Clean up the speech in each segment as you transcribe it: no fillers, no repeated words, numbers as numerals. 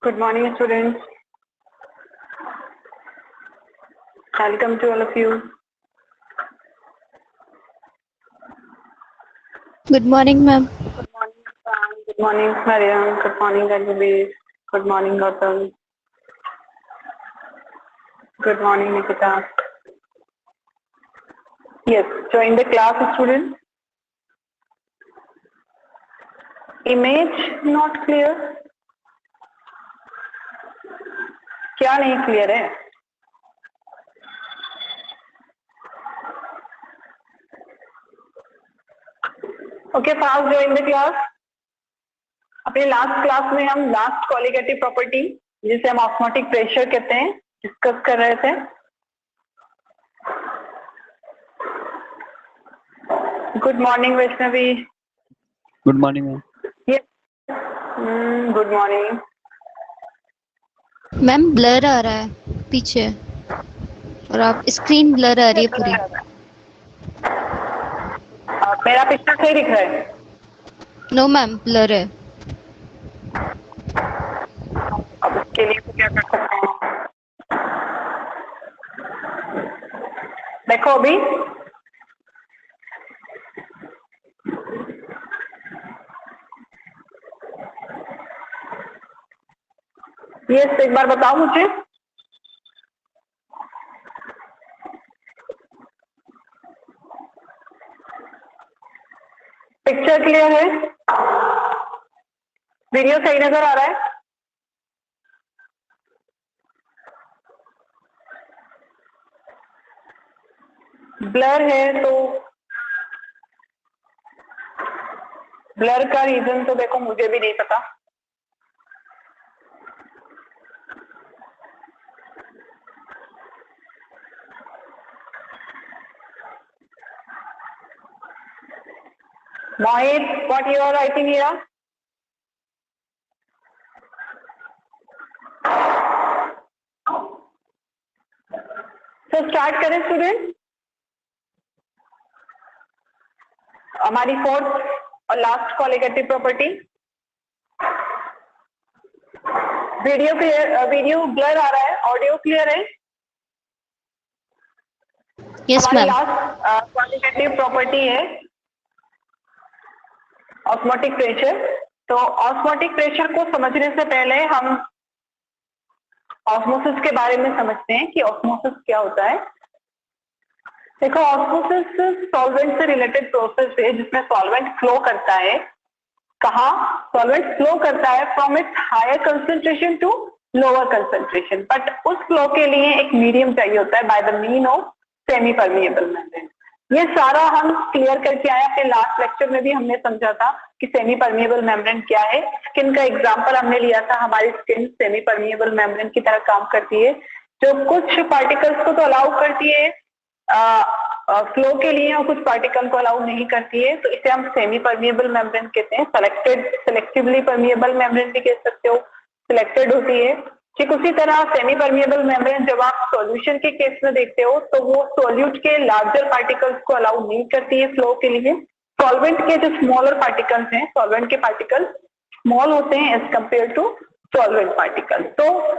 Good morning, students. Welcome to all of you. Good morning, ma'am. Good morning, Sam. Good morning, Mariam. Good morning, Ranveer. Good morning, Gautam. Good morning, Nikita. Yes, join the class, students. Image not clear. क्या नहीं clear है? Okay, fast join the class. अपने last class में हम last colligative property जिसे हम osmotic pressure कहते हैं डिस्कस कर रहे थे. Good morning Vaishnavi. Good morning ma'am. Good morning. Ma'am blur आ रहा है पीछे और आप स्क्रीन ब्लर आ रही है पूरी. मेरा पिक्चर सही दिख रहा है? नो मैम, ब्लर है. अब इसके लिए तो क्या कर सकते हैं? देखो अभी ये एक बार बताओ मुझे. पिक्चर क्लियर है? वीडियो सही नजर आ रहा है? ब्लर है तो ब्लर का रीजन तो देखो मुझे भी नहीं पता. Mohit, what you are writing here? तो स्टार्ट करें स्टूडेंट. हमारी फोर्थ और last colligative property. Video clear, video blur आ रहा है, ऑडियो क्लियर है? यस हमारी मैम. लास्ट क्वालिटेटिव प्रॉपर्टी है ऑस्मोटिक प्रेशर. तो ऑस्मोटिक प्रेशर को समझने से पहले हम ऑस्मोसिस के बारे में समझते हैं कि ऑस्मोसिस क्या होता है. देखो, ऑस्मोसिस सॉल्वेंट से रिलेटेड प्रोसेस है जिसमें सॉल्वेंट फ्लो करता है. कहाँ सॉल्वेंट फ्लो करता है? From its higher concentration to lower concentration. But उस फ्लो के लिए एक मीडियम चाहिए होता है by the mean of semi permeable membrane. ये सारा हम क्लियर करके आए. अपने लास्ट लेक्चर में भी हमने समझा था कि सेमी परमिएबल मेम्ब्रेन क्या है. स्किन का एग्जांपल हमने लिया था. हमारी स्किन सेमी परमिएबल मेम्ब्रेन की तरह काम करती है जो कुछ पार्टिकल्स को तो अलाउ करती है फ्लो के लिए और कुछ पार्टिकल को अलाउ नहीं करती है. तो इसे हम सेमी परमिएबल मेम्ब्रेन कहते हैं. सेलेक्टिवली परमिएबल मेम्ब्रेन भी कह सकते हो. सिलेक्टेड होती है. ठीक उसी तरह सेमी परमिएबल मेम्ब्रेन जब आप सॉल्यूशन के केस में देखते हो तो वो सॉल्यूट के लार्जर पार्टिकल्स को अलाउ नहीं करती है फ्लो के लिए. सॉल्वेंट के जो स्मॉलर पार्टिकल्स हैं, सॉल्वेंट के पार्टिकल्स स्मॉल होते हैं as compare to solvent particles. तो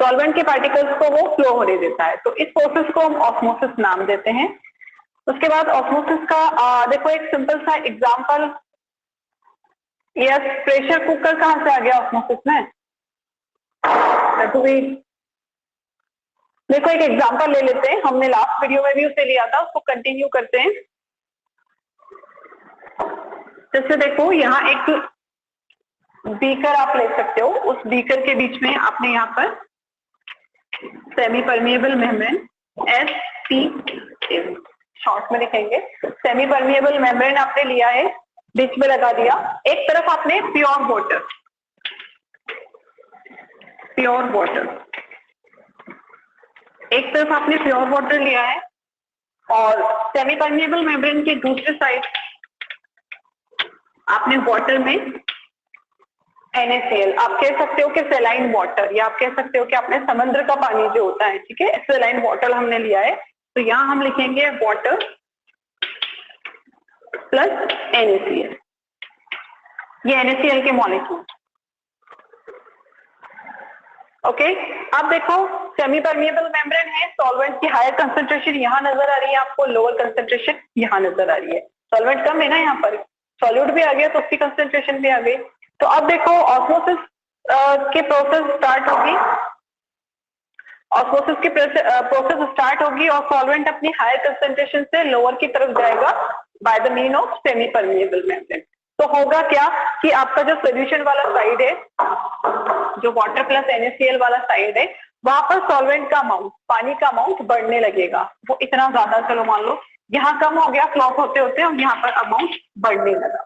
सॉल्वेंट के पार्टिकल्स को वो फ्लो होने देता है. तो इस प्रोसेस को हम ऑस्मोसिस नाम देते हैं. उसके बाद ऑस्मोसिस का देखो एक सिंपल सा एग्जांपल. यस, प्रेशर कुकर कहाँ से आ गया ऑस्मोसिस में? देखो एक एग्जांपल ले लेते हैं. हमने लास्ट वीडियो में भी उसे लिया था, उसको कंटिन्यू करते हैं. जैसे देखो यहाँ एक बीकर आप ले सकते हो. उस बीकर के बीच में आपने यहाँ पर semi permeable membrane SP short में लिखेंगे. सेमी परमिएबल मेम्ब्रेन आपने लिया है, बीच में लगा दिया. एक तरफ आपने प्योर वाटर एक तरफ आपने प्योर वाटर लिया है और सेमी परमिएबल मेम्ब्रेन के दूसरे साइड आपने वाटर में NaCl, आप कह सकते हो कि सेलाइन वाटर, या आप कह सकते हो कि आपने समुद्र का पानी जो होता है, ठीक है, सेलाइन वाटर हमने लिया है. तो यहाँ हम लिखेंगे वाटर प्लस NaCl. ये NaCl के मॉलिक्यूल. ओके अब देखो सेमी परमिएबल मेम्ब्रेन है, सॉल्वेंट की हायर कंसेंट्रेशन यहाँ नजर आ रही है आपको, लोअर कंसेंट्रेशन यहाँ नजर आ रही है। सॉल्वेंट कम है ना यहाँ पर, सॉल्यूट भी आ गया तो उसकी कंसेंट्रेशन भी आ गई। तो अब देखो ऑस्मोसिस की प्रोसेस स्टार्ट होगी, ऑस्मोसिस की प्रोसेस स्टार्ट होगी और सॉल्वेंट अपनी हायर कंसेंट्रेशन से लोअर की तरफ जाएगा bye the mean of semi permeable membrane. तो होगा क्या कि आपका जो सोल्यूशन वाला साइड है, जो वाटर प्लस NaCl वाला साइड है, वहां पर सॉल्वेंट का अमाउंट, पानी का अमाउंट बढ़ने लगेगा। वो इतना ज्यादा, चलो मान लो यहाँ कम हो गया क्लॉट होते होते और यहाँ पर अमाउंट बढ़ने लगा।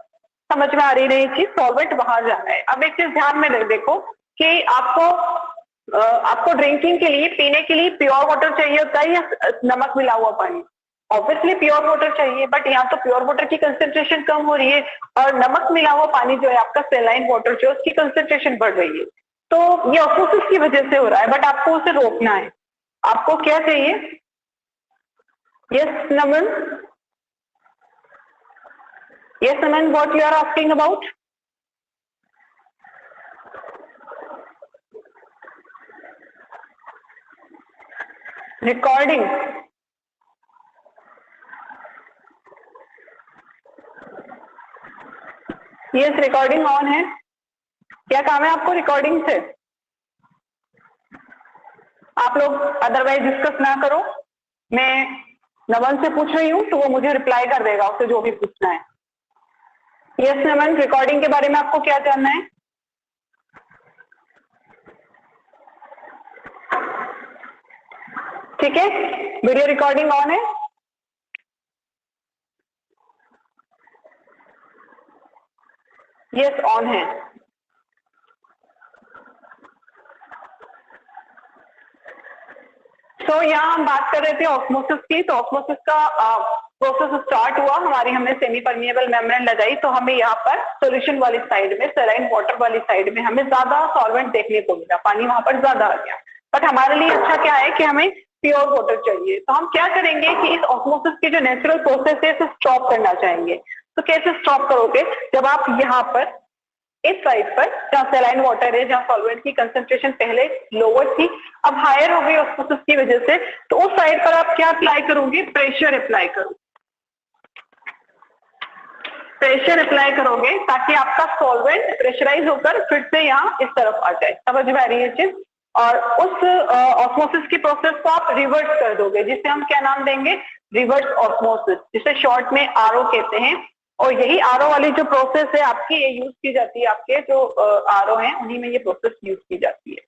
समझ में आ रही है ये चीज, सॉल्वेंट बाहर जा रहा है। अब एक चीज ध्यान में देखो कि आपको ड्रिंकिंग के लिए, पीने के लिए प्योर वाटर चाहिए होता है या नमक मिला हुआ पानी? ऑब्वियसली प्योर वाटर चाहिए, बट यहाँ तो प्योर वाटर की कंसेंट्रेशन कम हो रही है और नमक मिला हुआ पानी जो है आपका सेलाइन वाटर जो है उसकी कंसेंट्रेशन बढ़ रही है। तो ये ऑस्मोसिस की वजह से हो रहा है, बट आपको उसे रोकना है। आपको क्या चाहिए? Yes Naman, yes Naman, what you are asking about? Recording, yes recording on है। क्या काम है आपको रिकॉर्डिंग से? आप लोग अदरवाइज डिस्कस ना करो, मैं नमन से पूछ रही हूँ तो वो मुझे रिप्लाई कर देगा, उसे जो भी पूछना है। यस नमन, रिकॉर्डिंग के बारे में आपको क्या जानना है? ठीक है, वीडियो रिकॉर्डिंग ऑन है। यस ऑन है। तो यहाँ हम बात कर रहे थे ऑस्मोसिस की। तो ऑस्मोसिस का प्रोसेस स्टार्ट हुआ, हमने सेमी परमिएबल मेम्ब्रेन लगाई, तो हमें यहाँ पर सॉल्यूशन वाली साइड में, सेलाइन वाटर वाली साइड में हमें ज्यादा सॉल्वेंट देखने को मिला, पानी वहां पर ज्यादा आ गया। बट हमारे लिए अच्छा क्या है कि हमें प्योर वाटर चाहिए। तो हम क्या करेंगे कि इस ऑस्मोसिस की जो नेचुरल प्रोसेस है इसे स्टॉप करना चाहेंगे। तो कैसे स्टॉप करोगे? जब आप यहाँ पर इस साइड पर जहाँ सेलाइन वाटर है, जहाँ सॉल्वेंट की कंसेंट्रेशन पहले लोअर थी अब हायर हो गई ऑस्मोसिस की वजह से, तो उस साइड पर आप क्या अप्लाई करोगे? प्रेशर अप्लाई करोगे। प्रेशर अप्लाई करोगे ताकि आपका सॉल्वेंट प्रेशराइज होकर फिर से यहाँ इस तरफ आ जाए। समझ में आ रही है चीज? और उस ऑस्मोसिस की प्रोसेस को आप रिवर्स कर दोगे, जिसे हम क्या नाम देंगे? रिवर्स ऑस्मोसिस, जिसे शॉर्ट में RO कहते हैं। और यही RO वाली जो प्रोसेस है आपकी, ये यूज की जाती है, आपके जो RO हैं उन्हीं में ये प्रोसेस यूज की जाती है।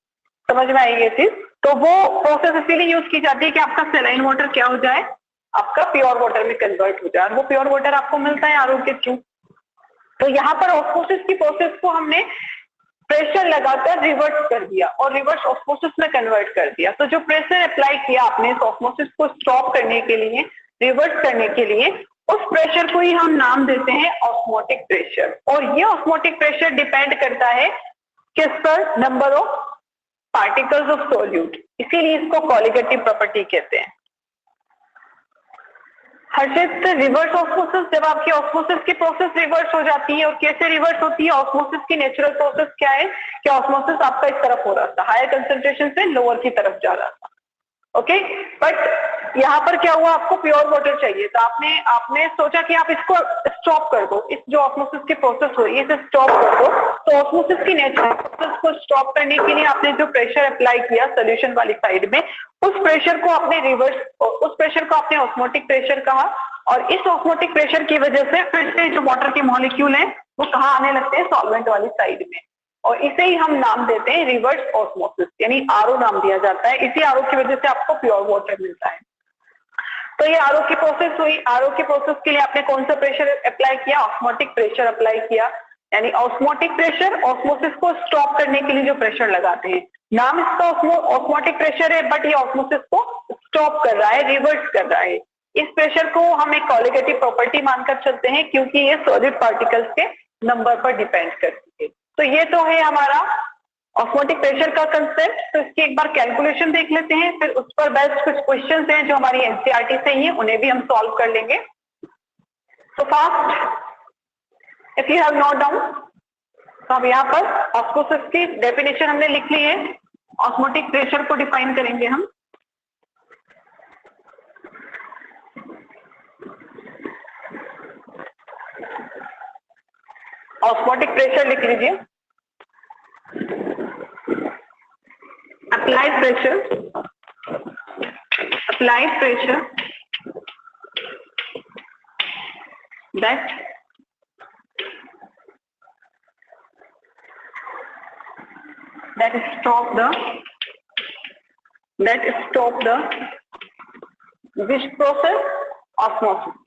समझ में आई ये चीज? तो वो प्रोसेस इसीलिए यूज की जाती है कि आपका सेलाइन वाटर क्या हो जाए? आपका प्योर वाटर में कन्वर्ट हो जाए। वो प्योर वाटर आपको मिलता है RO के थ्रू। तो यहाँ पर ऑस्मोसिस की प्रोसेस को हमने प्रेशर लगाकर रिवर्स कर दिया और रिवर्स ऑस्मोसिस में कन्वर्ट कर दिया। तो जो प्रेशर अप्लाई किया आपने ऑस्मोसिस को स्टॉप करने के लिए, रिवर्स करने के लिए, उस प्रेशर को ही हम नाम देते हैं ऑस्मोटिक प्रेशर। और ये ऑस्मोटिक प्रेशर डिपेंड करता है किस पर? Number of particles of solute, इसीलिए इसको कॉलिगेटिव प्रॉपर्टी कहते हैं। हर्षित, रिवर्स ऑस्मोसिस, जब आपकी ऑस्मोसिस की प्रोसेस रिवर्स हो जाती है, और कैसे रिवर्स होती है? ऑस्मोसिस की नेचुरल प्रोसेस क्या है कि ऑस्मोसिस आपका इस तरफ हो रहा था, हायर कंसेंट्रेशन से लोअर की तरफ जा रहा था। ओके, बट यहाँ पर क्या हुआ? आपको प्योर वाटर चाहिए, तो आपने सोचा कि आप इसको स्टॉप कर दो, इस जो ऑस्मोसिस की प्रोसेस हो रही है इसे स्टॉप कर दो। तो ऑस्मोसिस की नेचुरल प्रोसेस को स्टॉप करने के लिए आपने जो प्रेशर अप्लाई किया सोल्यूशन वाली साइड में, उस प्रेशर को आपने ऑस्मोटिक प्रेशर कहा। और इस ऑस्मोटिक प्रेशर की वजह से फिर से जो वाटर के मॉलिक्यूल हैं वो कहाँ आने लगते हैं? सॉल्वेंट वाली साइड में। और इसे ही हम नाम देते हैं रिवर्स ऑस्मोसिस, यानी RO नाम दिया जाता है। इसी RO की वजह से आपको प्योर वाटर मिलता है। तो ये RO की प्रोसेस हुई। RO की प्रोसेस के लिए आपने कौन सा प्रेशर अप्लाई किया? ऑस्मोटिक प्रेशर अप्लाई किया। यानी ऑस्मोटिक प्रेशर, ऑस्मोसिस को स्टॉप करने के लिए जो प्रेशर लगाते हैं, नाम इसका ऑस्मोटिक प्रेशर है, बट ये ऑस्मोसिस को स्टॉप कर रहा है, रिवर्स कर रहा है। इस प्रेशर को हम एक कॉलिगेटिव प्रॉपर्टी मानकर चलते हैं, क्योंकि ये सॉलिड पार्टिकल्स के नंबर पर डिपेंड करती है। तो ये तो है हमारा ऑस्मोटिक प्रेशर का कंसेप्ट। तो इसकी एक बार कैलकुलेशन देख लेते हैं, फिर उस पर बेस्ड कुछ क्वेश्चंस हैं जो हमारी एनसीईआरटी से ही है, उन्हें भी हम सॉल्व कर लेंगे। तो fast, if you have note down, तो हम यहाँ पर ऑस्मोसिस की डेफिनेशन हमने लिख ली है। ऑस्मोटिक प्रेशर को डिफाइन करेंगे हम। ऑस्मोटिक प्रेशर लिख लीजिए। applied pressure that stop the which process? Osmosis।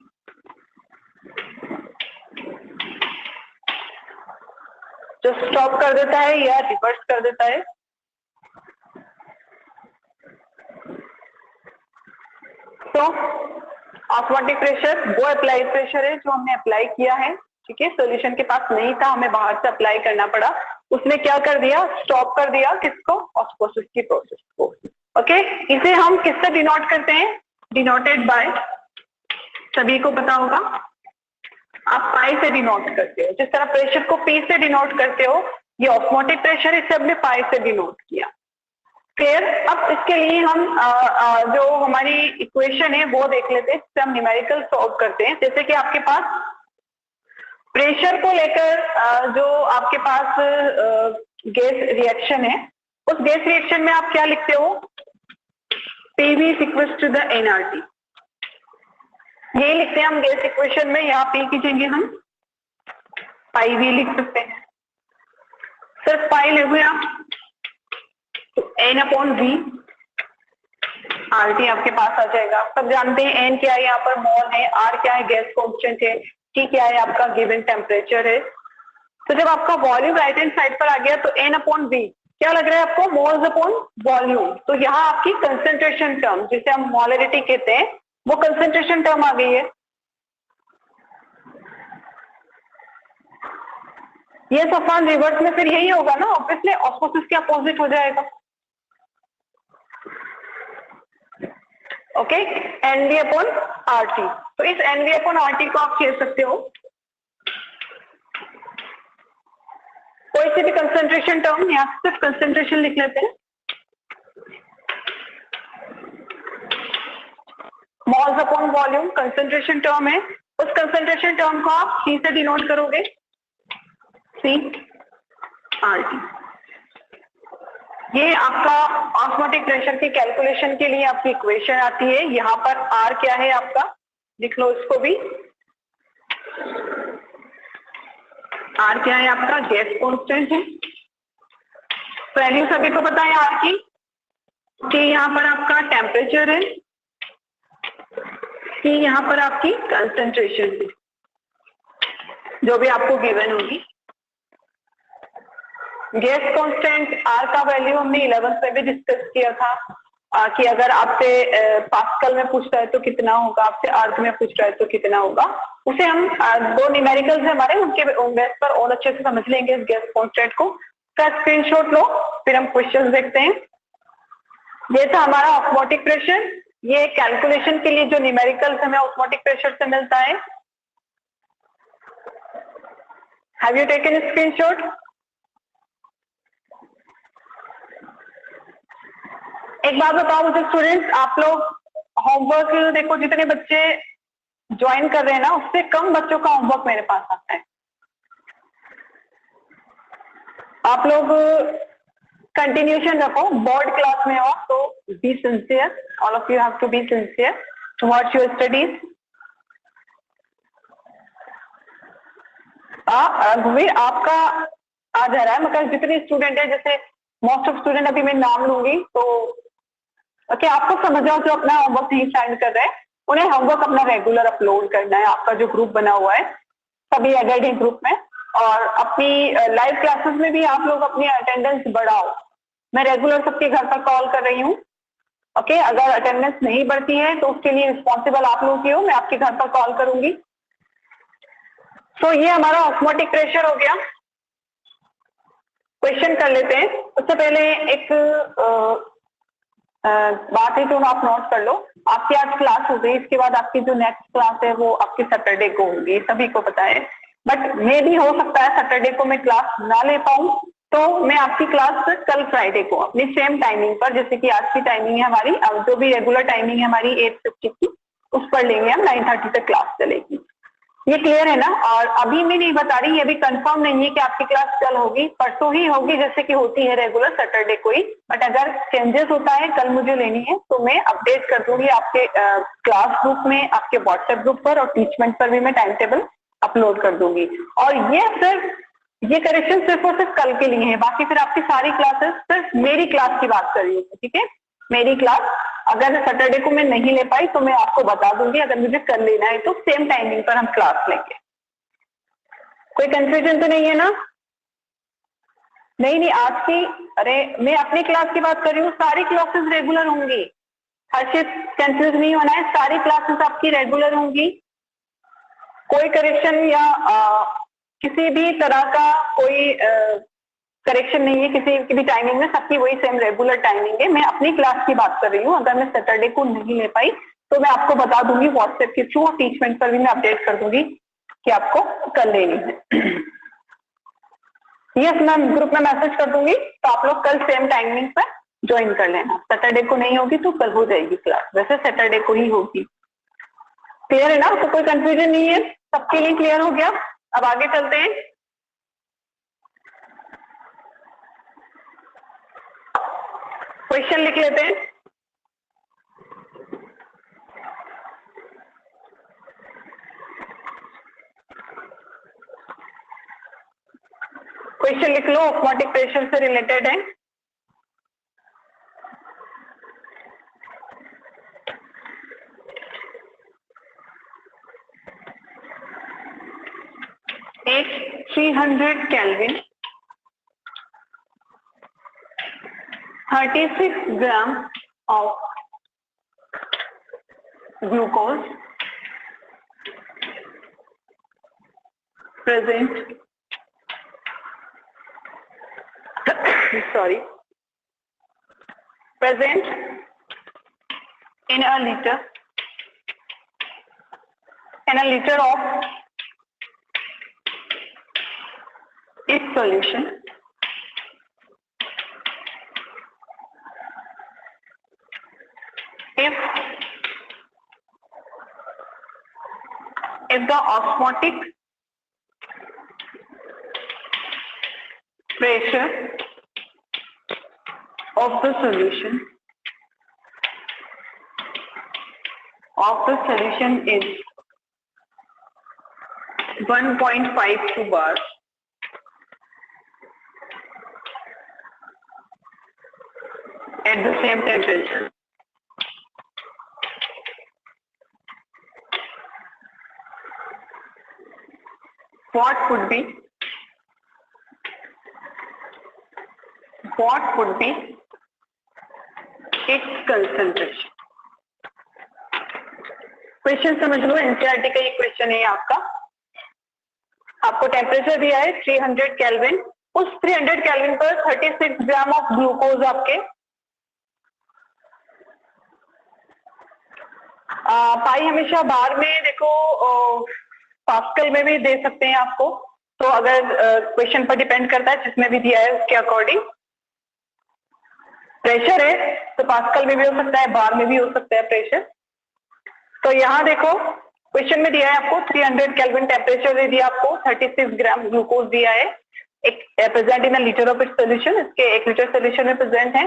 जो स्टॉप कर देता है या रिवर्स कर देता है। तो ऑस्मोटिक प्रेशर वो अप्लाइड प्रेशर है जो हमने अप्लाई किया है, ठीक है। सॉल्यूशन के पास नहीं था, हमें बाहर से अप्लाई करना पड़ा, उसने क्या कर दिया, स्टॉप कर दिया किसको, ऑस्मोसिस की प्रोसेस को। ओके, इसे हम किससे डिनोट करते हैं, डिनोटेड बाय, सभी को पता होगा, आप पाई से डिनोट करते हो। जिस तरह प्रेशर को पी से डिनोट करते हो, ये ऑस्मोटिक प्रेशर इसे हमने पाई से डिनोट किया। फिर अब इसके लिए हम जो हमारी इक्वेशन है वो देख लेते हैं, जिससे हम न्यूमेरिकल सॉल्व करते हैं। जैसे कि आपके पास प्रेशर को लेकर जो आपके पास गैस रिएक्शन है, उस गैस रिएक्शन में आप क्या लिखते हो, PV is equals to the nRT, ये लिखते हैं हम गैस इक्वेशन में। यहाँ P की जगह हम पाई भी लिख सकते हैं, सिर्फ पाई लिखोगे आप तो N/V RT आपके पास आ जाएगा। सब जानते हैं N क्या है, यहाँ पर मोल है, R क्या है, गैस कांस्टेंट है, T क्या है, आपका गिवन टेम्परेचर है। तो जब आपका वॉल्यूम राइट हैंड साइड पर आ गया तो N/V क्या लग रहा है आपको, मोल्स अपॉन वॉल्यूम। तो यहाँ आपकी कंसेंट्रेशन टर्म, जिसे हम मोलरिटी कहते हैं, वो कंसेंट्रेशन टर्म आ गई है। ये सफान रिवर्स में फिर यही होगा ना, ऑब्वियसली ऑस्मोसिस के अपोजिट हो जाएगा। Okay, NV/RT। तो इस NV/RT को आप कह सकते हो कोई सी भी कंसेंट्रेशन टर्म, यहाँ सिर्फ कंसेंट्रेशन लिख लेते हैं, moles upon volume concentration term है, उस कंसेंट्रेशन टर्म को आप C से डिनोट करोगे, CRT। ये आपका ऑस्मोटिक प्रेशर की कैलकुलेशन के लिए आपकी इक्वेशन आती है। यहाँ पर R क्या है आपका, लिख लो इसको भी, R क्या है आपका, गैस कांस्टेंट है। वैल्यू सभी को पता है R की। T यहाँ पर आपका टेम्परेचर है, C यहाँ पर आपकी कंसेंट्रेशन है, जो भी आपको गिवन होगी। गैस कांस्टेंट R का वैल्यू हमने 11th में भी डिस्कस किया था कि अगर आपसे पास्कल में पूछता है तो कितना होगा, आपसे आर्क में पूछ रहा है तो कितना होगा। उसे हम दो न्यूमेरिकल्स है हमारे, उनके बेस पर और अच्छे से समझ लेंगे इस गैस कांस्टेंट को। का स्क्रीनशॉट लो, फिर हम क्वेश्चन देखते हैं। ये था हमारा ऑस्मोटिक प्रेशर। ये कैलकुलेशन के लिए जो न्यूमेरिकल्स हमें ऑस्मोटिक प्रेशर से मिलता है। Have you taken screenshot? एक बात बताओ मुझे स्टूडेंट्स, आप लोग होमवर्क देखो, जितने बच्चे ज्वाइन कर रहे हैं ना, उससे कम बच्चों का होमवर्क मेरे पास आता है। आप लोग कंटिन्यूशन रखो, बोर्ड क्लास में हो तो be sincere, all of you have to be sincere towards your studies. रघुवीर आपका आ जा रहा है, मगर जितने स्टूडेंट है, जैसे मोस्ट ऑफ स्टूडेंट अभी मैं नाम लूंगी तो ओके, आपको समझ आओ जो अपना होमवर्क नहीं साइन कर रहे हैं, उन्हें होमवर्क अपना रेगुलर अपलोड करना है। आपका जो ग्रुप बना हुआ है सभी एडेड हैं ग्रुप में, और अपनी लाइव क्लासेस में भी आप लोग अपनी अटेंडेंस बढ़ाओ। मैं रेगुलर सबके घर पर कॉल कर रही हूँ। ओके, अगर अटेंडेंस नहीं बढ़ती है तो उसके लिए रिस्पॉन्सिबल आप लोग ही हो, मैं आपके घर पर कॉल करूंगी। तो ये हमारा ऑस्मोटिक प्रेशर हो गया। क्वेश्चन कर लेते हैं। उससे पहले एक बात है जो आप नोट कर लो। आपकी आज क्लास हो गई, इसके बाद आपकी जो नेक्स्ट क्लास है वो आपकी सैटरडे को होगी, सभी को पता है। बट मे भी हो सकता है सैटरडे को मैं क्लास ना ले पाऊँ, तो मैं आपकी क्लास कल फ्राइडे को अपनी सेम टाइमिंग पर, जैसे कि आज की टाइमिंग है हमारी, अब जो भी रेगुलर टाइमिंग है हमारी 8:50 की, उस पर लेंगे हम, 9:30 तक क्लास चलेगी। ये क्लियर है ना? और अभी मैं नहीं बता रही, ये भी कंफर्म नहीं है कि आपकी क्लास कल होगी, परसों ही होगी जैसे कि होती है रेगुलर सैटरडे को ही। बट अगर चेंजेस होता है, कल मुझे लेनी है तो मैं अपडेट कर दूंगी आपके क्लास ग्रुप में, आपके व्हाट्सएप ग्रुप पर, और टीचमेंट पर भी मैं टाइम टेबल अपलोड कर दूंगी। और ये करेक्शन सिर्फ और सिर्फ कल के लिए है, बाकी फिर आपकी सारी क्लासेस, सिर्फ मेरी क्लास की बात कर रही हूँ, ठीक है? मेरी क्लास अगर सैटरडे को मैं नहीं ले पाई तो मैं आपको बता दूंगी, अगर मुझे कर लेना है तो सेम टाइमिंग पर हम क्लास लेंगे। कोई कंफ्यूजन तो नहीं है ना? नहीं, आज की, अरे मैं अपनी क्लास की बात कर रही हूँ, सारी क्लासेस रेगुलर होंगी, हर्षित कंफ्यूज नहीं होना है, सारी क्लासेस आपकी रेगुलर होंगी, कोई करेक्शन या किसी भी तरह का कोई करेक्शन नहीं है किसी की भी टाइमिंग में, सबकी वही सेम रेगुलर टाइमिंग है। मैं अपनी क्लास की बात कर रही हूँ, अगर मैं सैटरडे को नहीं ले पाई तो मैं आपको बता दूंगी व्हाट्सएप के थ्रू, और टीचमेंट पर भी मैं अपडेट कर दूंगी कि आपको कर लेनी है। यस, मैं ग्रुप में मैसेज कर दूंगी, तो आप लोग कल सेम टाइमिंग पर ज्वाइन कर लेना। सैटरडे को नहीं होगी तो कल हो जाएगी क्लास, वैसे सैटरडे को ही होगी। क्लियर है ना? तो कोई कंफ्यूजन नहीं है, सबके लिए क्लियर हो गया। अब आगे चलते हैं। क्वेश्चन लिख लेते हैं। क्वेश्चन लिख लो, ऑस्मोटिक प्रेशर से रिलेटेड है। एक 300 kelvin 36 gram of glucose present present in a liter of its solution if the osmotic pressure of the solution is 1.52 bars at the same temperature, what would be its concentration? Question समझ लो, NCERT का ये question है आपका। आपको temperature दिया है 300 kelvin, उस 300 kelvin पर 36 ग्राम ऑफ ग्लूकोज आपके, पाई हमेशा बार में देखो, पास्कल में भी दे सकते हैं आपको, तो अगर क्वेश्चन पर डिपेंड करता है जिसमें भी दिया है उसके अकॉर्डिंग। प्रेशर है तो पास्कल में भी हो सकता है, बार में भी हो सकता है प्रेशर। तो यहाँ देखो क्वेश्चन में दिया है आपको 300 केल्विन टेम्परेचर दे दिया, आपको 36 ग्राम ग्लूकोज दिया है, एक present in a litre of its solution, इसके 1 लीटर सोल्यूशन में प्रेजेंट है।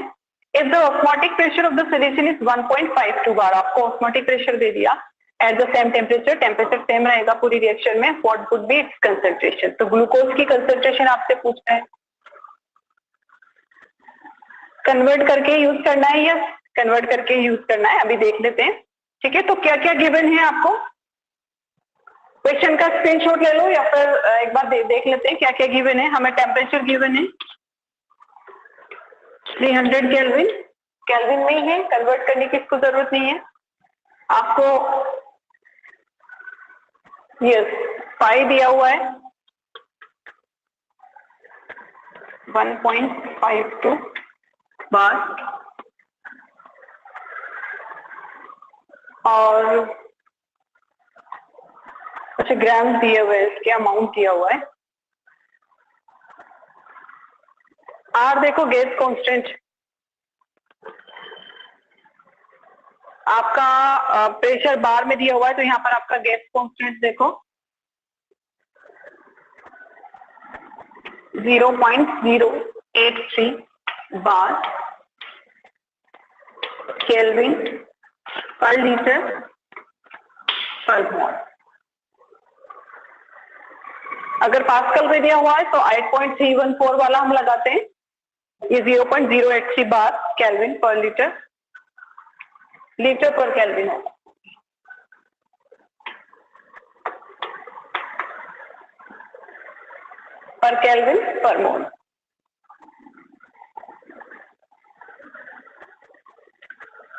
If the osmotic pressure of the solution is 1.52 बार, आपको ऑस्मोटिक प्रेशर दे दिया at the same temperature same रहेगा पूरी रिएक्शन में, what would be it's concentration? तो glucose की कंसंट्रेशन आपसे पूछना है, कन्वर्ट करके यूज करना है या कन्वर्ट करके यूज करना है, अभी देख लेते हैं। ठीक है, तो क्या क्या गिवन है आपको, क्वेश्चन का स्क्रीनशॉट ले लो या फिर एक बार देख लेते हैं क्या क्या गिवन है। हमें टेम्परेचर गिवन है 300 केल्विन, केल्विन में ही है, कन्वर्ट करने की इसको जरूरत नहीं है आपको। यस, पाई दिया हुआ है 1.52 बार, और अच्छा ग्राम दिए हुए, इसके अमाउंट दिया हुआ है आर देखो गैस कांस्टेंट, आपका प्रेशर बार में दिया हुआ है, तो यहाँ पर आपका गैस कांस्टेंट देखो 0.083 बार केल्विन पर लीटर पर मोल। अगर पास्कल में दिया हुआ है तो 8.314 वाला हम लगाते हैं, ये 0.083 बार केल्विन पर लीटर पर केल्विन होगा। पर केल्विन पर मोल।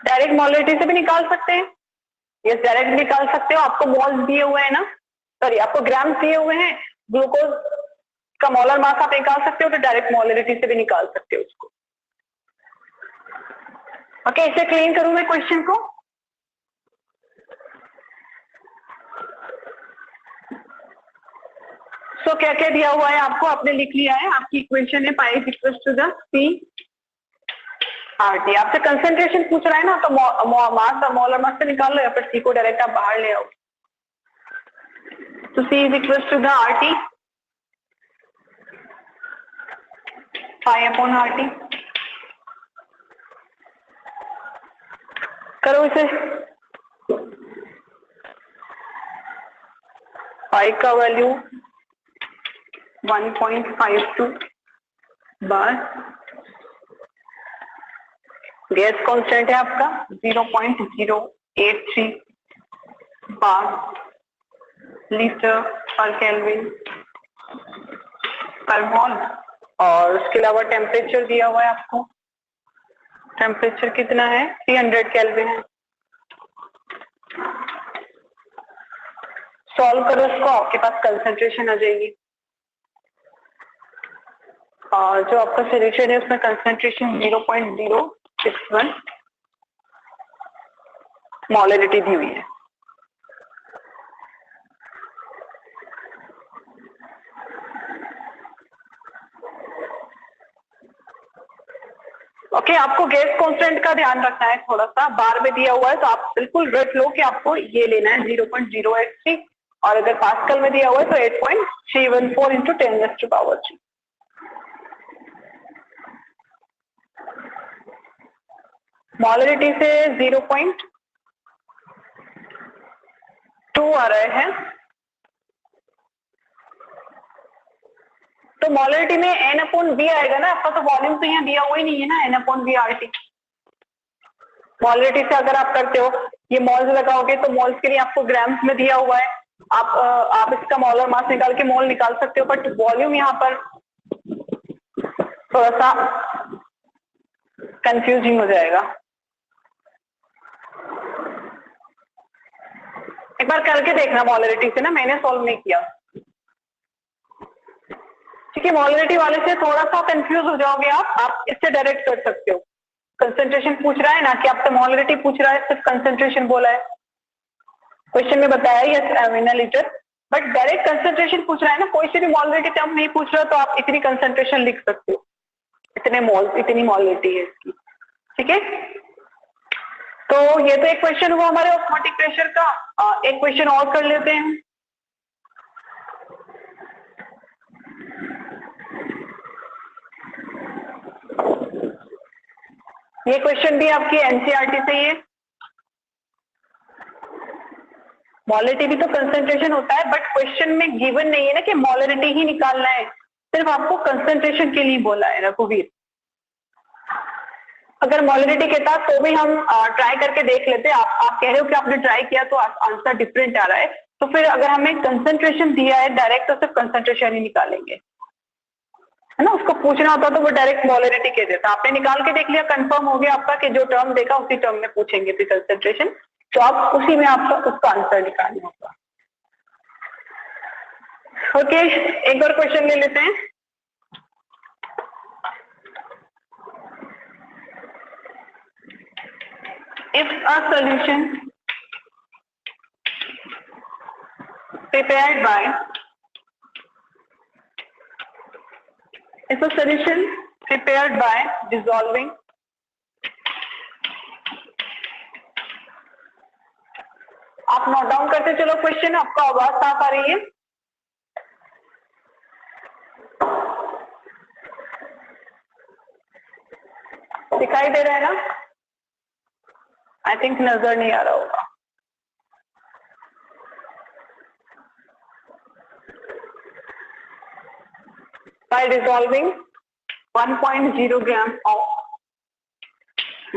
डायरेक्ट मोलरिटी से भी निकाल सकते हैं, यस डायरेक्ट निकाल सकते हो। आपको मोल्स दिए हुए हैं ना, सॉरी आपको ग्राम्स दिए हुए हैं, ग्लूकोज का मोलर मास आप निकाल सकते हो, तो डायरेक्ट मोलरिटी से भी निकाल सकते हो उसको। ओके, इसे क्लीन करूं मैं क्वेश्चन को। सो क्या क्या दिया हुआ है आपको, आपने लिख लिया है। आपकी इक्वेशन है pi equals to the C R T. आपसे कंसेंट्रेशन पूछ रहा है ना, तो मास और मोलर मास से निकाल लो, या फिर सी को डायरेक्ट आप बाहर ले आओ। तो C is equals to the R T pi upon R T. करो इसे। पाई का वैल्यू 1.52 बार, गैस कांस्टेंट है आपका 0.083 बार लीटर पर केल्विन पर मोल। और उसके अलावा टेम्परेचर दिया हुआ है आपको, टेम्परेचर कितना है 300 केल्विन है। सॉल्व करो इसको, आपके पास कंसंट्रेशन आ जाएगी। और जो आपका सोल्यूशन है उसमें कंसंट्रेशन 0.061 मोलरिटी दी हुई है। ओके, आपको गैस कांस्टेंट का ध्यान रखना है थोड़ा सा, बार में दिया हुआ है तो आप बिल्कुल रट लो कि आपको ये लेना है 0.083, और अगर पास्कल में दिया हुआ है तो 8.314 इंटू 10⁻⁻3। मोलरिटी से 0.2 आ रहे हैं, तो मोलरिटी में N/V आएगा ना आपका, तो वॉल्यूम तो यहाँ दिया हुआ ही नहीं है ना N/V RT। मोलरिटी से अगर आप करते हो, ये मोल्स लगाओगे तो मोल्स के लिए आपको ग्राम्स में दिया हुआ है, आप इसका मोलर मास निकाल के मोल निकाल सकते हो, बट वॉल्यूम यहाँ पर थोड़ा सा कंफ्यूजिंग हो जाएगा। एक बार करके देखना मोलरिटी से ना, मैंने सॉल्व नहीं किया, ठीक है। मोलरिटी वाले से थोड़ा सा कंफ्यूज हो जाओगे आप इससे डायरेक्ट कर सकते हो। कंसंट्रेशन पूछ रहा है ना कि आपसे मोलरिटी पूछ रहा है, सिर्फ कंसंट्रेशन बोला है, क्वेश्चन में बताया yes in litre, but direct concentration पूछ रहा है ना, कोई से भी मोलरिटी टर्म नहीं पूछ रहा तो आप इतनी कंसंट्रेशन लिख सकते हो, इतने मोल, इतनी मोलरिटी है इसकी, ठीक है। तो ये तो एक क्वेश्चन हुआ हमारे ऑस्मोटिक प्रेशर का। एक क्वेश्चन और कर लेते हैं। ये क्वेश्चन भी आपकी एनसीईआरटी से ही है। मोलरिटी भी तो कंसंट्रेशन होता है, बट क्वेश्चन में गिवन नहीं है ना कि मोलरिटी ही निकालना है, सिर्फ आपको कंसंट्रेशन के लिए बोला है रघुवीर। अगर मोलरिटी कहता तो भी हम ट्राई करके देख लेते। आप कह रहे हो कि आपने ट्राई किया तो आंसर डिफरेंट आ रहा है, तो फिर अगर हमें कंसंट्रेशन दिया है डायरेक्ट, तो सिर्फ कंसंट्रेशन ही निकालेंगे, है ना। उसको पूछना होता तो वो डायरेक्ट मोलरिटी कह देता। आपने निकाल के देख लिया, कंफर्म हो गया आपका कि जो टर्म देखा उसी टर्म में पूछेंगे फिर कंसंट्रेशन, तो आप उसी में आपका उसका आंसर निकालना होगा। ओके, एक और क्वेश्चन ले लेते हैं। If a solution prepared by prepared by dissolving आप नोट डाउन करते चलो क्वेश्चन, आपको आवाज साफ आ रही है? दिखाई दे रहा है ना? आई थिंक नजर नहीं आ रहा होगा। By dissolving 1.0 gram of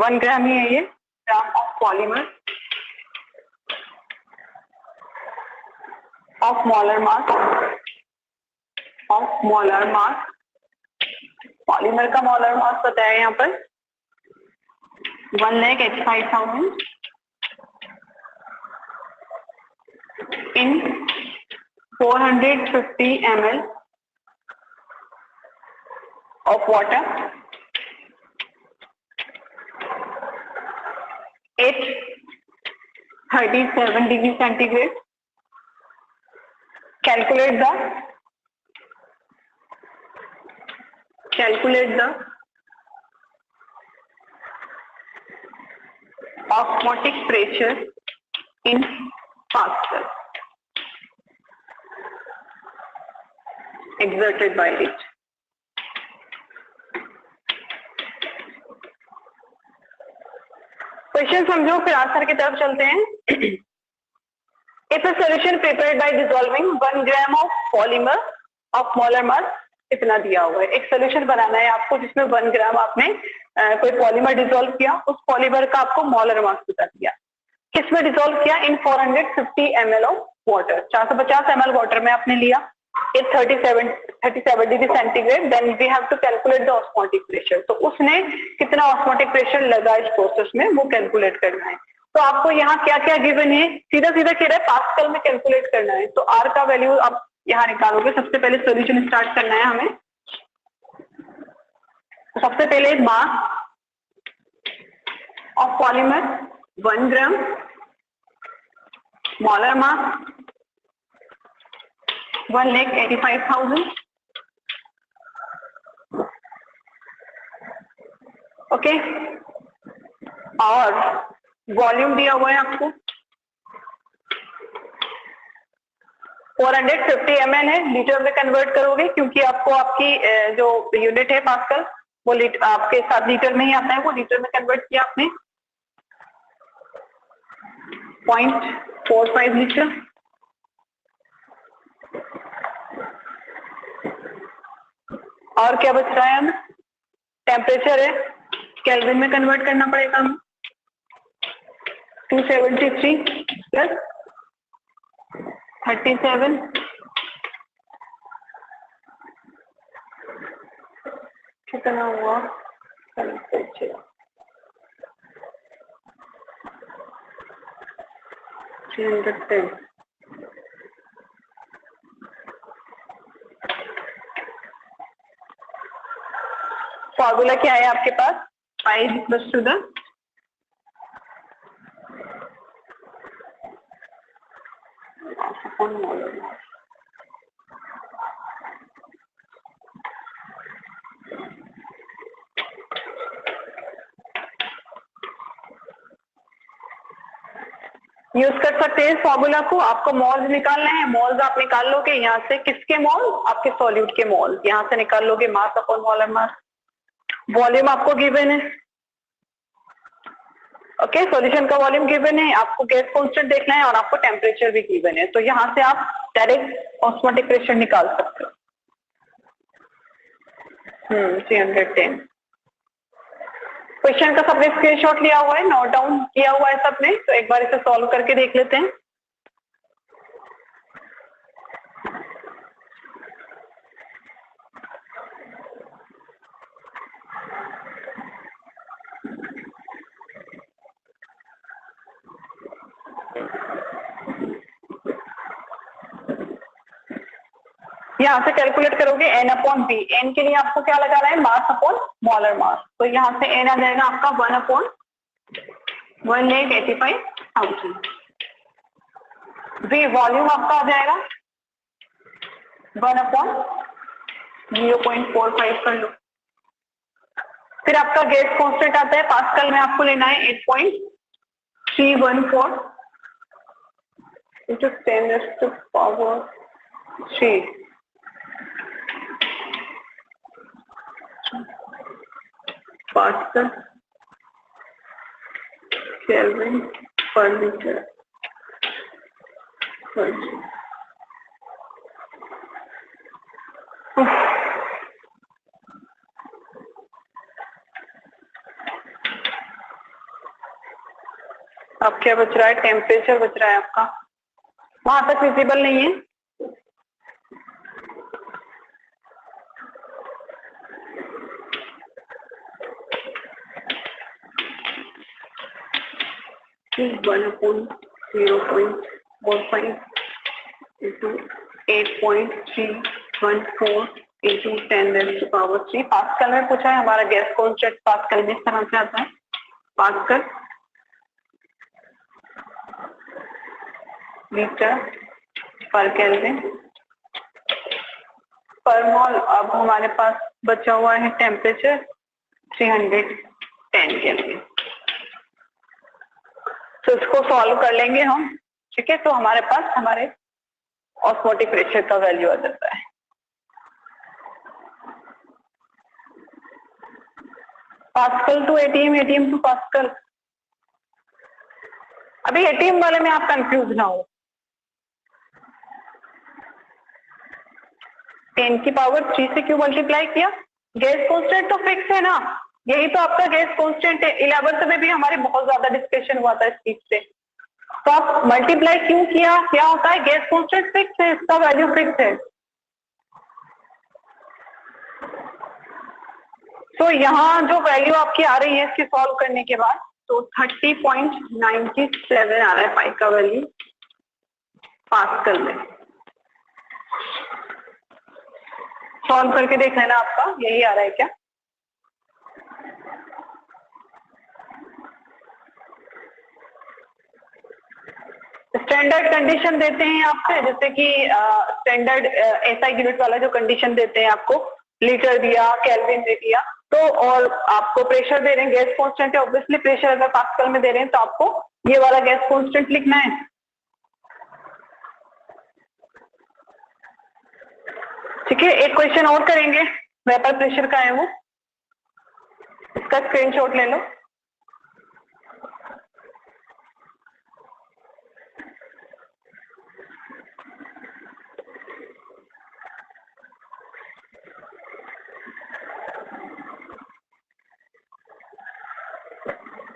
1 gram ही है ये ग्राम of polymer of molar mass polymer का मोलर मास बताया यहाँ पर 1,85,000 in 450 ml of water at 37 degree centigrade. Calculate the osmotic pressure in Pascal exerted by it. Question समझो फिर आंसर की तरफ चलते हैं। If a solution prepared by dissolving 1 gram of polymer of molar mass, इतना दिया हुआ है। एक सॉल्यूशन बनाना है आपको जिसमें 1 ग्राम आपने कोई पॉलीमर डिसॉल्व किया, उस पॉलीमर का आपको मोलर मास बता दिया। किसमें डिसॉल्व किया? In 450 ml of water, 450 ml water में आपने लिया at 37 degree centigrade. Then we have to calculate the osmotic pressure. तो उसने कितना ऑस्मोटिक प्रेशर लगा इस प्रोसेस में वो कैलकुलेट करना है। तो आपको यहाँ क्या क्या गिवन है? सीधा सीधा कह रहा है पास्कल में कैलकुलेट करना है। तो आर का वैल्यू आप यहाँ निकालोगे। सबसे पहले सॉल्यूशन स्टार्ट करना है हमें। तो सबसे पहले mass of polymer 1 gram, molar mass 1,85,000। Okay, और वॉल्यूम दिया हुआ है आपको 450 ml है। लीटर में कन्वर्ट करोगे क्योंकि आपको आपकी जो यूनिट है पास्कल वो आपके साथ लीटर में ही आता है, वो लीटर में कन्वर्ट किया आपने 0.45 लीटर। और क्या बच रहा है? हमें टेम्परेचर है, केल्विन में कन्वर्ट करना पड़ेगा हमें। 273 प्लस 37 कितना हुआ? टेम्परेचर 310। फॉर्मूला क्या है आपके पास? I equals to the upon molar mass. Use कर सकते हैं इस फॉर्मूला को। आपको मोल्स निकालना है, मोल्स आप निकाल लोगे यहाँ से। किसके मोल? आपके सॉल्यूट के मोल। यहाँ से निकाल लोगे mass upon molar mass. Volume आपको गिवन है। ओके, सॉल्यूशन का वॉल्यूम गिवन है, आपको गैस कांस्टेंट देखना है और आपको टेम्परेचर भी गिवन है। तो यहाँ से आप डायरेक्ट ऑस्मोटिक प्रेशर निकाल सकते हो। 310। क्वेश्चन का सबने स्क्रीनशॉट लिया हुआ है, नोट डाउन किया हुआ है सबने। तो एक बार इसे सॉल्व करके देख लेते हैं। यहाँ से कैलकुलेट करोगे n अपॉन बी। n के लिए आपको क्या लगाना है? Mass upon molar mass. तो यहाँ से n आ जाएगा आपका 1 अपॉन 1,85,000। बी वॉल्यूम आपका आ जाएगा 1 अपॉन 0.45 कर लो। फिर आपका गैस कांस्टेंट आता है पास्कल में, आपको लेना है 8.314 into 10⁻³ पास्कल केल्विन पर मीटर। अब क्या बच रहा है? टेम्परेचर बच रहा है आपका, वहां तक विजिबल नहीं है। One upon 0.45 into 8.314 into 10⁻³ pascal में पूछा है। हमारा गैस कांस्टेंट पास्कल में इस तरह से आता है, पास्कल मीटर पर केल्विन पर मोल। अब हमारे पास बचा हुआ है टेम्परेचर 310 केल्विन। तो इसको सॉल्व कर लेंगे हम, ठीक है। तो हमारे पास हमारे ऑस्मोटिक प्रेशर का वैल्यू आ जाता है। Pascal to ATM, ATM to pascal. अभी एटीएम वाले में आप कंफ्यूज ना हो। 10⁻³ से क्यों मल्टीप्लाई किया? गैस कांस्टेंट तो फिक्स है ना, यही तो आपका गैस कांस्टेंट है। 11th में भी हमारे बहुत ज्यादा डिस्कशन हुआ था इस चीज से। तो आप मल्टीप्लाई क्यों किया? क्या होता है? गैस कांस्टेंट फिक्स है, इसका वैल्यू फिक्स है। तो यहाँ जो वैल्यू आपकी आ रही है इसकी सॉल्व करने के बाद, तो 30.97 आ रहा है पाई का वैल्यू पास्कल में। सॉल्व करके देख लेना, आपका यही आ रहा है क्या? स्टैंडर्ड कंडीशन देते हैं आपसे, जैसे कि स्टैंडर्ड एसआई यूनिट वाला जो कंडीशन देते हैं आपको, लीटर दिया, केल्विन दे दिया, तो और आपको प्रेशर दे रहे हैं, गैस कांस्टेंट है, ऑब्वियसली प्रेशर अगर पास्कल में दे रहे हैं तो आपको ये वाला गैस कांस्टेंट लिखना है। ठीक है, एक क्वेश्चन और करेंगे, वेपर प्रेशर का है वो, इसका स्क्रीनशॉट ले लो।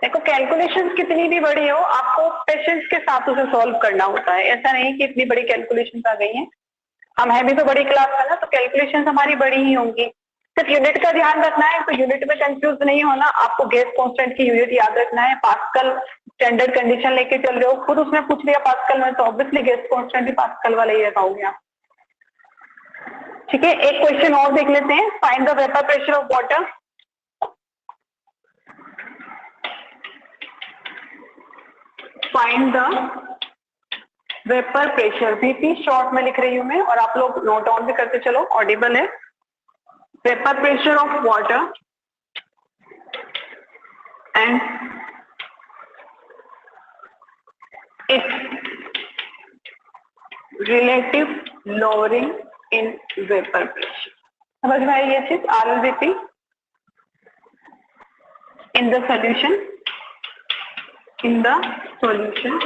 देखो कैलकुलेशंस कितनी भी बड़ी हो, आपको पेशेंस के साथ उसे सॉल्व करना होता है। ऐसा नहीं कि इतनी बड़ी कैलकुलेशंस आ गई हैं, हम है भी तो बड़ी क्लास में ना, तो कैलकुलेशंस हमारी बड़ी ही होंगी। सिर्फ यूनिट का ध्यान रखना है, तो यूनिट में कंफ्यूज नहीं होना। आपको गैस कांस्टेंट की यूनिट याद रखना है। पास्कल स्टैंडर्ड कंडीशन लेके चल रहे हो, खुद उसने पूछ लिया पास्कल में, तो ऑब्वियसली गैस कांस्टेंट भी पास्कल वाला ही रखाओगे आप। ठीक है, एक क्वेश्चन और देख लेते हैं। Find the vapour pressure of water. Find the vapour pressure, VP short में लिख रही हूं मैं, और आप लोग नोट डाउन भी करते चलो, ऑडिबल है। Vapour pressure of water and it's relative lowering in vapour pressure. समझ में आई ये चीज? RLVP in the solution, in the solution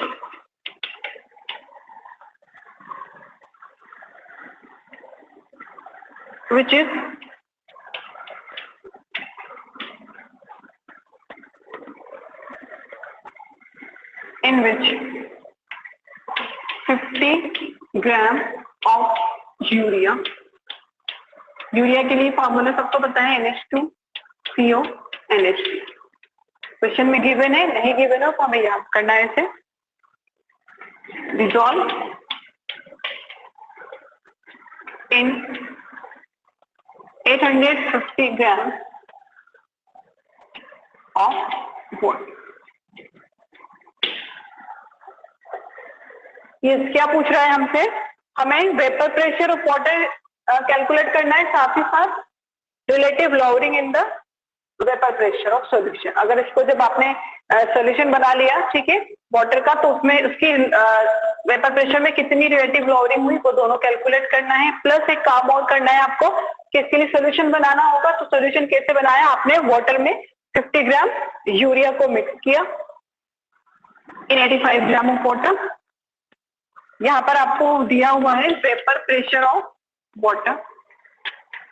which is in which 50 gram of urea, urea के लिए फार्मूला सबको पता है, NH2CO NH3। क्वेश्चन में गिवन है, नहीं गिवन हो तो हमें याद करना है इसे। Dissolve in 850 gram of water. ये क्या पूछ रहा है हमसे? हमें vapour pressure of water calculate करना है, साथ ही साथ relative lowering in the vapour pressure of solution. अगर इसको जब आपने सॉल्यूशन बना लिया, ठीक है, वाटर का, तो उसमें उसकी वेपर प्रेशर में कितनी रिलेटिव लॉवरिंग हुई वो दोनों कैलकुलेट करना है। प्लस एक काम और करना है आपको कि इसके लिए सोल्यूशन बनाना होगा। तो सोल्यूशन कैसे बनाया आपने? वाटर में 50 ग्राम यूरिया को मिक्स किया इन 85 ग्राम ऑफ वाटर। यहाँ पर आपको दिया हुआ है vapour pressure of water,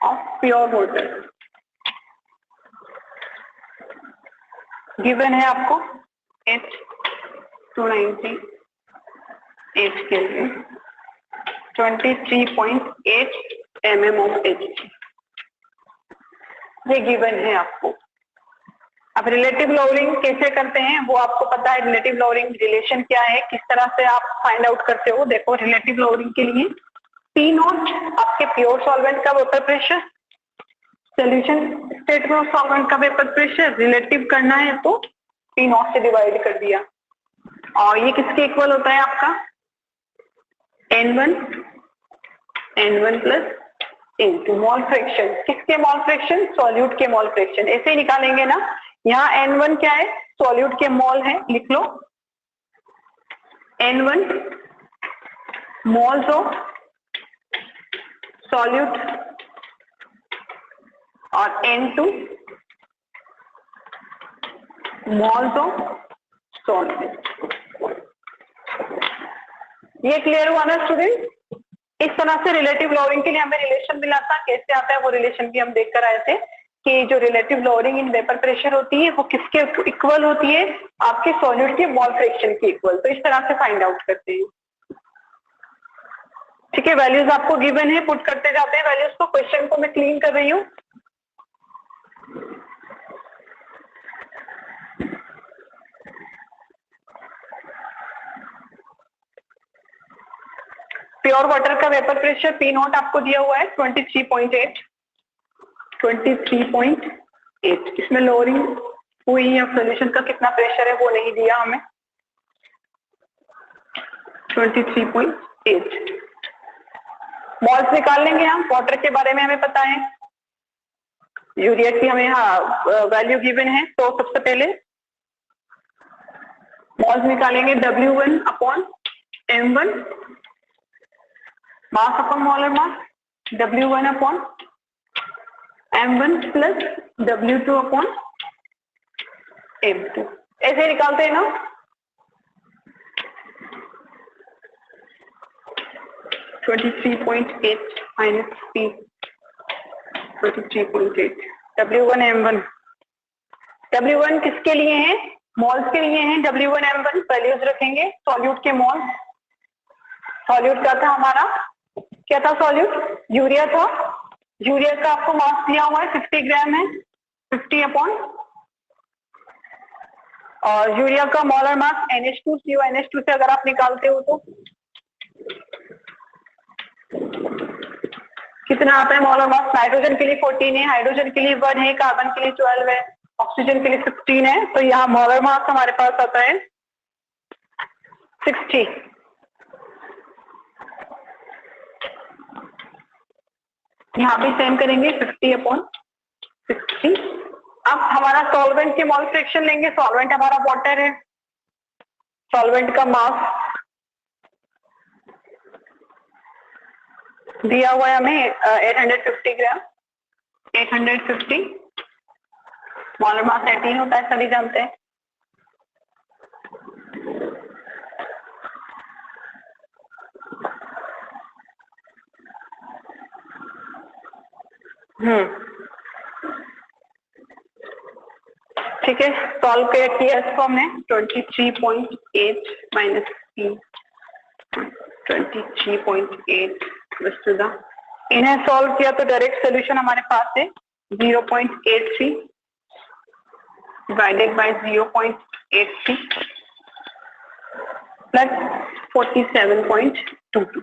of pure water given है आपको H298 के लिए 23.8 mm ऑफ Hg, ये गिवन है आपको। अब रिलेटिव लॉवरिंग कैसे करते हैं वो आपको पता है। रिलेटिव लॉवरिंग रिलेशन क्या है, किस तरह से आप फाइंड आउट करते हो? देखो, रिलेटिव लॉवरिंग के लिए P नॉट आपके प्योर सॉल्वेंट का वेपर प्रेशर, सॉल्यूशन स्टेट में सॉल्वेंट का वेपर प्रेशर रिलेटिव करना है तो P नॉट से डिवाइड कर दिया। और ये किसके इक्वल होता है आपका? N1 plus into mole fraction. किसके मोल फ्रैक्शन? सॉल्यूट के मोल फ्रैक्शन। ऐसे ही निकालेंगे ना। यहाँ N1 क्या है? सॉल्यूट के मोल है, लिख लो N1 मोल्स ऑफ सॉल्यूट और N2 मोल्स ऑफ सॉल्वेंट। ये क्लियर हुआ ना स्टूडेंट? इस तरह से रिलेटिव लॉवरिंग के लिए हमें रिलेशन मिला था। कैसे आता है वो रिलेशन भी हम देख कर आए थे कि जो relative lowering in vapour pressure होती है वो किसके इक्वल होती है? आपके सॉल्यूट के मोल फ्रैक्शन के इक्वल। तो इस तरह से फाइंड आउट करते हैं, ठीक है। वैल्यूज आपको गिवन है, पुट करते जाते हैं वैल्यूज को। क्वेश्चन को मैं क्लीन कर रही हूँ। प्योर वाटर का वेपर प्रेशर P नॉट आपको दिया हुआ है 23.8। इसमें लोअरिंग हुई या सोल्यूशन का कितना प्रेशर है वो नहीं दिया हमें। 23.8 मॉल्स निकाल लेंगे हम। वाटर के बारे में हमें पता है, यूरिया की हमें वैल्यू गिवन है। तो सबसे पहले मॉल्स निकालेंगे W1 upon M1, mass upon molar mass, W1 upon M1 plus W2 upon M2। ऐसे निकालते हैं ना। (23.8 minus P 23.8) W1 M1। W1 किसके लिए है? मॉल्स के लिए है। W1 M1 वैल्यूज रखेंगे। सॉल्यूट के मॉल, सॉल्यूट क्या था हमारा? क्या था सॉल्यूट? यूरिया था। यूरिया का आपको मास दिया हुआ है 50 ग्राम है, 50 अपॉन, और यूरिया का मोलर मास NH2 CONH2 से अगर आप निकालते हो तो कितना आता है मोलर मास? नाइट्रोजन के लिए 14 है, हाइड्रोजन के लिए 1 है, कार्बन के लिए 12 है, ऑक्सीजन के लिए 16 है। तो यहाँ मोलर मास हमारे पास आता है 60। यहाँ भी सेम करेंगे 50 अपॉन 60। अब हमारा सॉल्वेंट के मोल फ्रैक्शन लेंगे। सॉल्वेंट हमारा वाटर है। सॉल्वेंट का मास दिया हुआ है हमें 850 ग्राम। 850 मोलर मास 18 होता है, सभी जानते हैं। ठीक है, सॉल्व किया इसको हमने। 23.8 माइनस P 23.8 इन्हें सॉल्व किया तो डायरेक्ट सोल्यूशन हमारे पास है 0.83 डिवाइडेड बाय 0.83 प्लस 47.22।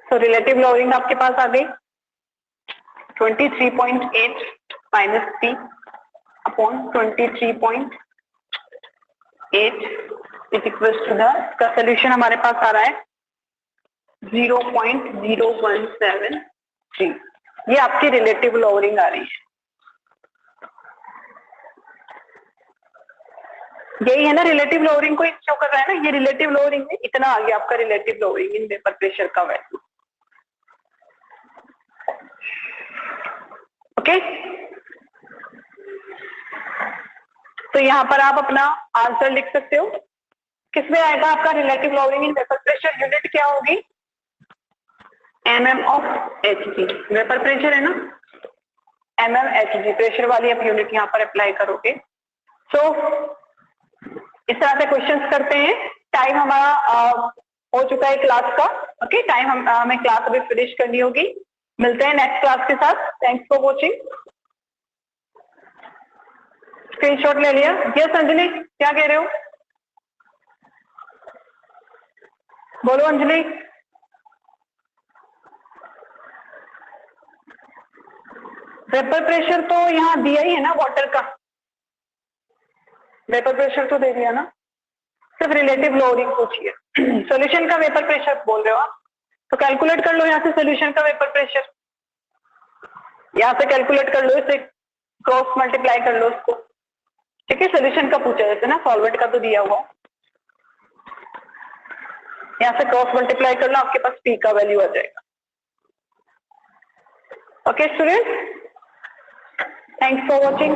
तो रिलेटिव लॉवरिंग आपके पास आ गई 23.8 minus P upon 23.8 is equal to the, इसका सोल्यूशन हमारे पास आ रहा है 0.0173। ये आपकी रिलेटिव लोअरिंग आ रही है, यही है ना रिलेटिव लोअरिंग को शो कर रहा है ना, ये रिलेटिव लोअरिंग में इतना आ गया आपका relative lowering in vapour pressure का वैल्यू। ओके, तो यहां पर आप अपना आंसर लिख सकते हो। किसमें आएगा आपका relative lowering in vapour pressure? Unit क्या होगी? mm of Hg, vapour pressure है ना, mmHg प्रेशर वाली आप यूनिट यहां पर अप्लाई करोगे। सो इस तरह से क्वेश्चंस करते हैं। टाइम हमारा हो चुका है क्लास का। ओके, टाइम हमें क्लास अभी फिनिश करनी होगी। मिलते हैं नेक्स्ट क्लास के साथ। Thanks for watching. स्क्रीनशॉट ले लिया? यस अंजलि, क्या कह रहे हो? बोलो अंजलि। वेपर प्रेशर तो यहाँ दिया ही है ना, वाटर का वेपर प्रेशर तो दे दिया ना, सिर्फ रिलेटिव लोअरिंग पूछिए। सॉल्यूशन का वेपर प्रेशर बोल रहे हो आप, तो कैलकुलेट कर लो यहाँ से सॉल्यूशन का वेपर प्रेशर, यहाँ से कैलकुलेट कर लो, इसे क्रॉस मल्टीप्लाई कर लो उसको। ठीक है, सॉल्यूशन का पूछा जैसे ना, सॉल्वेंट का तो दिया हुआ, यहाँ से क्रॉस मल्टीप्लाई कर लो, आपके पास पी का वैल्यू आ जाएगा। Okay student, thanks for watching.